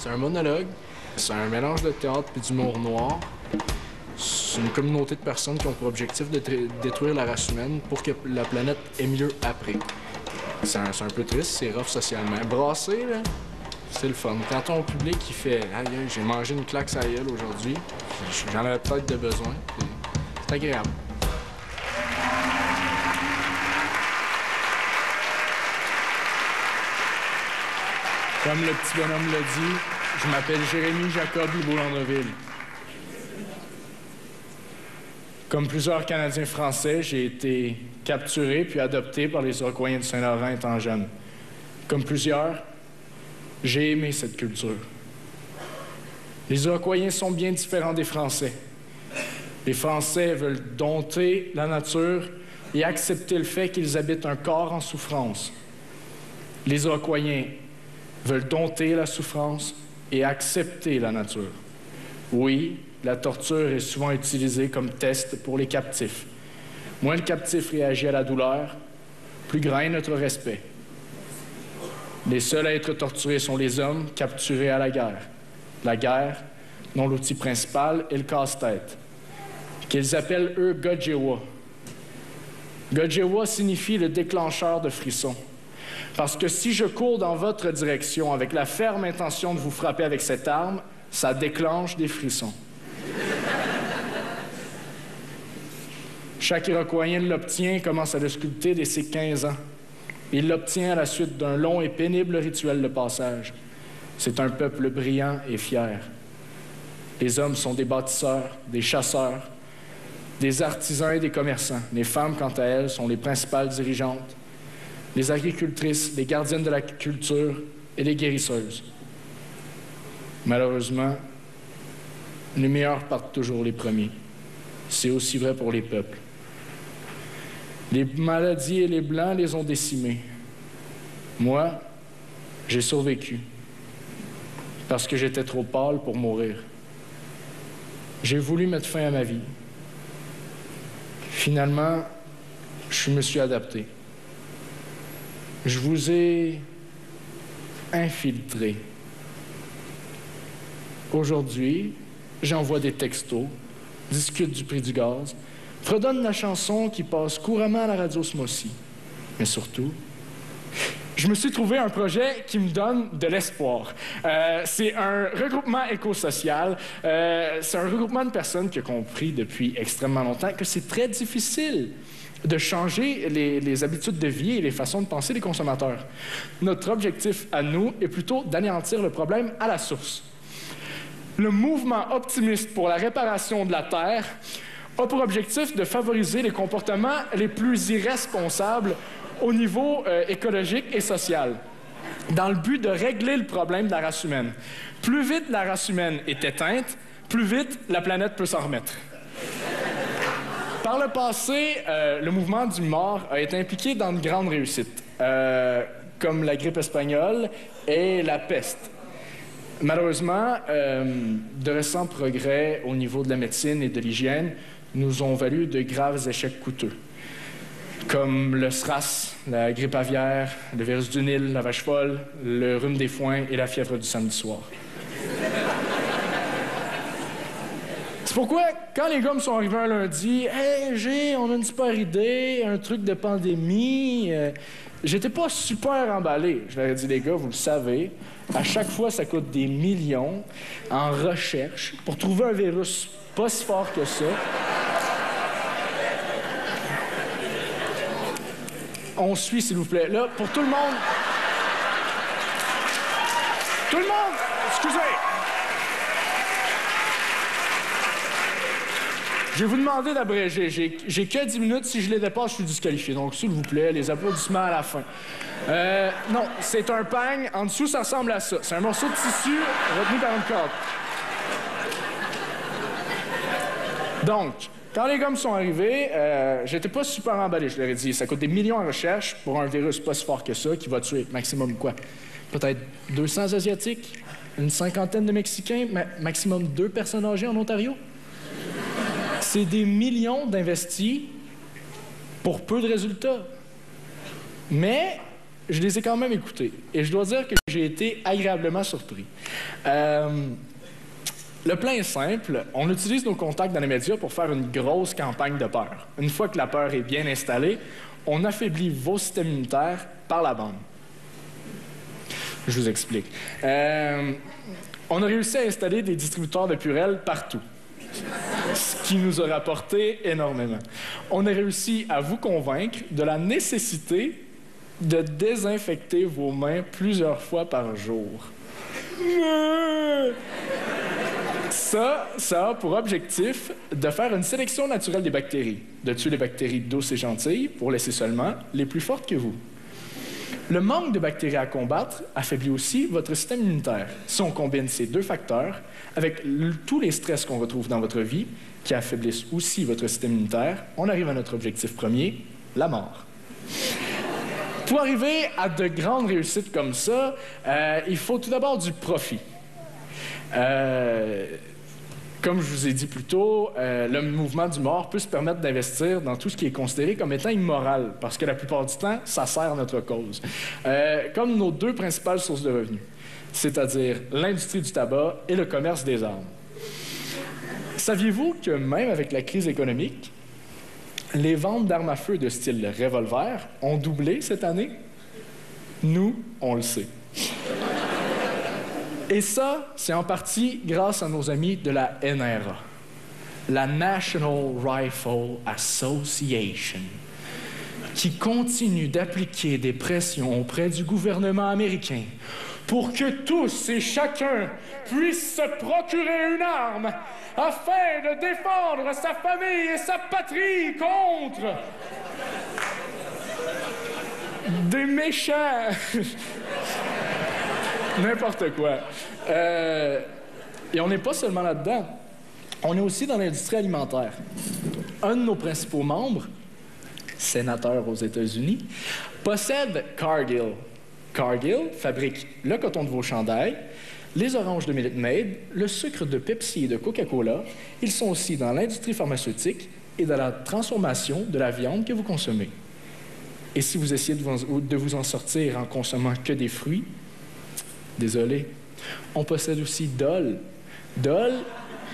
C'est un monologue. C'est un mélange de théâtre et d'humour noir. C'est une communauté de personnes qui ont pour objectif de détruire la race humaine pour que la planète ait mieux après. C'est un peu triste, c'est rough socialement. Brasser, là, c'est le fun. Quand ton public qui fait « Aïe, j'ai mangé une claque à la gueule aujourd'hui, j'en avais peut-être de besoin », c'est agréable. Comme le petit bonhomme l'a dit, je m'appelle Jérémy Jacob Lebeau-Landreville. Comme plusieurs Canadiens français, j'ai été capturé puis adopté par les Iroquois du Saint-Laurent étant jeune. Comme plusieurs, j'ai aimé cette culture. Les Iroquois sont bien différents des Français. Les Français veulent dompter la nature et accepter le fait qu'ils habitent un corps en souffrance. Les Iroquois veulent dompter la souffrance et accepter la nature. Oui, la torture est souvent utilisée comme test pour les captifs. Moins le captif réagit à la douleur, plus grand est notre respect. Les seuls à être torturés sont les hommes capturés à la guerre. La guerre, dont l'outil principal est le casse-tête, qu'ils appellent, eux, Godjewa. Godjewa signifie le déclencheur de frissons. Parce que si je cours dans votre direction avec la ferme intention de vous frapper avec cette arme, ça déclenche des frissons. Chaque Iroquois l'obtient et commence à le sculpter dès ses 15 ans. Il l'obtient à la suite d'un long et pénible rituel de passage. C'est un peuple brillant et fier. Les hommes sont des bâtisseurs, des chasseurs, des artisans et des commerçants. Les femmes, quant à elles, sont les principales dirigeantes, les agricultrices, les gardiennes de la culture et les guérisseuses. Malheureusement, les meilleurs partent toujours les premiers. C'est aussi vrai pour les peuples. Les maladies et les Blancs les ont décimés. Moi, j'ai survécu parce que j'étais trop pâle pour mourir. J'ai voulu mettre fin à ma vie. Finalement, je me suis adapté. Je vous ai infiltré. Aujourd'hui, j'envoie des textos, discute du prix du gaz, fredonne la chanson qui passe couramment à la radio ce mois-ci. Mais surtout, je me suis trouvé un projet qui me donne de l'espoir. C'est un regroupement éco-social. C'est un regroupement de personnes qui ont compris depuis extrêmement longtemps que c'est très difficile de changer les habitudes de vie et les façons de penser des consommateurs. Notre objectif à nous est plutôt d'anéantir le problème à la source. Le mouvement optimiste pour la réparation de la Terre a pour objectif de favoriser les comportements les plus irresponsables au niveau écologique et social, dans le but de régler le problème de la race humaine. Plus vite la race humaine est éteinte, plus vite la planète peut s'en remettre. Par le passé, le mouvement du mort a été impliqué dans de grandes réussites, comme la grippe espagnole et la peste. Malheureusement, de récents progrès au niveau de la médecine et de l'hygiène nous ont valu de graves échecs coûteux, comme le SRAS, la grippe aviaire, le virus du Nil, la vache folle, le rhume des foins et la fièvre du samedi soir. C'est pourquoi, quand les gars me sont arrivés un lundi, « Hey, on a une super idée, un truc de pandémie. » J'étais pas super emballé. Je leur ai dit, les gars, vous le savez, à chaque fois, ça coûte des millions en recherche pour trouver un virus pas si fort que ça. On suit, s'il vous plaît. Là, pour tout le monde... Tout le monde! Excusez! Je vais vous demander d'abréger. J'ai que 10 minutes. Si je les dépasse, je suis disqualifié. Donc, s'il vous plaît, les applaudissements à la fin. Non, c'est un pagne. En dessous, ça ressemble à ça. C'est un morceau de tissu retenu par une corde. Donc, quand les gommes sont arrivés, j'étais pas super emballé. Je leur ai dit, ça coûte des millions en recherche pour un virus pas si fort que ça, qui va tuer maximum quoi? Peut-être 200 Asiatiques, une cinquantaine de Mexicains, maximum 2 personnes âgées en Ontario. C'est des millions d'investis pour peu de résultats. Mais je les ai quand même écoutés. Et je dois dire que j'ai été agréablement surpris. Le plan est simple. On utilise nos contacts dans les médias pour faire une grosse campagne de peur. Une fois que la peur est bien installée, on affaiblit vos systèmes immunitaires par la bande. Je vous explique. On a réussi à installer des distributeurs de Purell partout, ce qui nous a rapporté énormément. On a réussi à vous convaincre de la nécessité de désinfecter vos mains plusieurs fois par jour. Ça a pour objectif de faire une sélection naturelle des bactéries, de tuer les bactéries douces et gentilles pour laisser seulement les plus fortes que vous. Le manque de bactéries à combattre affaiblit aussi votre système immunitaire. Si on combine ces deux facteurs avec tous les stress qu'on retrouve dans votre vie, qui affaiblissent aussi votre système immunitaire, on arrive à notre objectif premier, la mort. Pour arriver à de grandes réussites comme ça, il faut tout d'abord du profit. Comme je vous ai dit plus tôt, le mouvement du mort peut se permettre d'investir dans tout ce qui est considéré comme étant immoral, parce que la plupart du temps, ça sert notre cause. Comme nos deux principales sources de revenus, c'est-à-dire l'industrie du tabac et le commerce des armes. Saviez-vous que même avec la crise économique, les ventes d'armes à feu de style revolver ont doublé cette année? Nous, on le sait. Et ça, c'est en partie grâce à nos amis de la NRA, la National Rifle Association, qui continue d'appliquer des pressions auprès du gouvernement américain pour que tous et chacun puissent se procurer une arme afin de défendre sa famille et sa patrie contre des méchants. N'importe quoi. Et on n'est pas seulement là-dedans. On est aussi dans l'industrie alimentaire. Un de nos principaux membres, sénateur aux États-Unis, possède Cargill. Cargill fabrique le coton de vos chandails, les oranges de Minute Maid, le sucre de Pepsi et de Coca-Cola. Ils sont aussi dans l'industrie pharmaceutique et dans la transformation de la viande que vous consommez. Et si vous essayez de vous en sortir en consommant que des fruits, désolé, on possède aussi Dole. Dole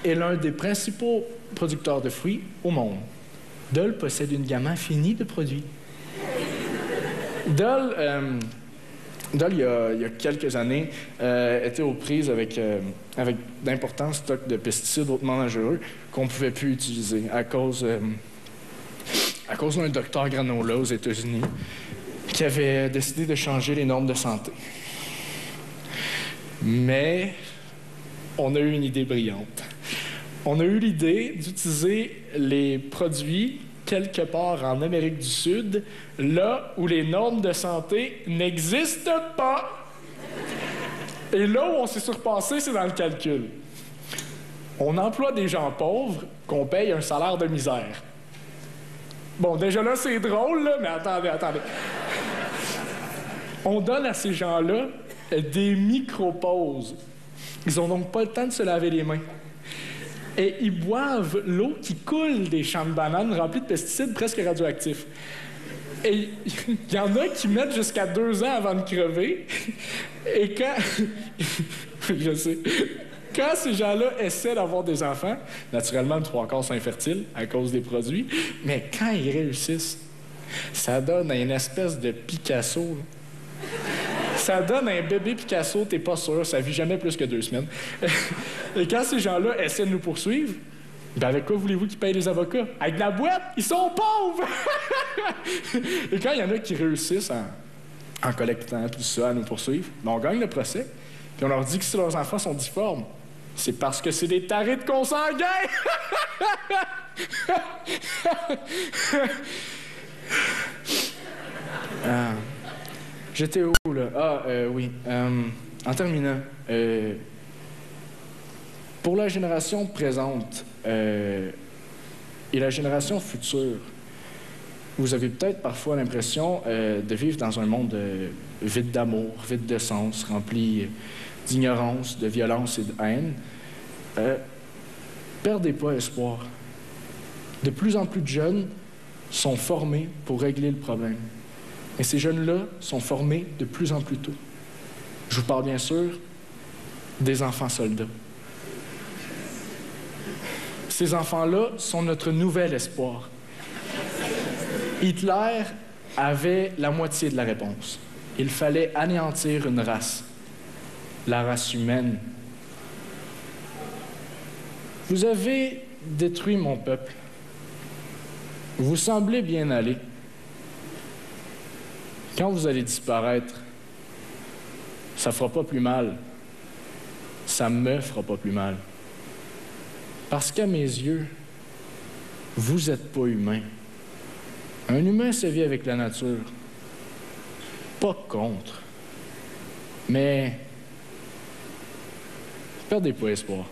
est l'un des principaux producteurs de fruits au monde. Dole possède une gamme infinie de produits. Dole, il y a quelques années, était aux prises avec d'importants stocks de pesticides hautement dangereux qu'on ne pouvait plus utiliser à cause d'un docteur granola aux États-Unis qui avait décidé de changer les normes de santé. Mais on a eu une idée brillante. On a eu l'idée d'utiliser les produits quelque part en Amérique du Sud, là où les normes de santé n'existent pas. Et là où on s'est surpassé, c'est dans le calcul. On emploie des gens pauvres qu'on paye un salaire de misère. Bon, déjà là, c'est drôle, là, mais attendez. On donne à ces gens-là des micro-pauses. Ils n'ont donc pas le temps de se laver les mains. Et ils boivent l'eau qui coule des champs de bananes remplis de pesticides presque radioactifs. Et il y en a qui mettent jusqu'à 2 ans avant de crever. Et quand... je sais. Quand ces gens-là essaient d'avoir des enfants, naturellement, le 3/4 sont infertiles à cause des produits, mais quand ils réussissent, ça donne une espèce de Picasso, là. Ça donne un bébé Picasso, t'es pas sûr, ça vit jamais plus que 2 semaines. Et quand ces gens-là essaient de nous poursuivre, ben avec quoi voulez-vous qu'ils payent les avocats? Avec de la boîte? Ils sont pauvres! Et quand il y en a qui réussissent en collectant tout ça à nous poursuivre, ben on gagne le procès. Puis on leur dit que si leurs enfants sont difformes, c'est parce que c'est des tarés de consanguins! J'étais où, là? Oui. En terminant, pour la génération présente et la génération future, vous avez peut-être parfois l'impression de vivre dans un monde vide d'amour, vide de sens, rempli d'ignorance, de violence et de haine. Perdez pas espoir. De plus en plus de jeunes sont formés pour régler le problème. Et ces jeunes-là sont formés de plus en plus tôt. Je vous parle bien sûr des enfants soldats. Ces enfants-là sont notre nouvel espoir. Hitler avait la moitié de la réponse. Il fallait anéantir une race, la race humaine. Vous avez détruit mon peuple. Vous semblez bien aller. Quand vous allez disparaître, ça ne fera pas plus mal. Ça me fera pas plus mal. Parce qu'à mes yeux, vous n'êtes pas humain. Un humain se vit avec la nature. Pas contre. Mais perdez pas espoir.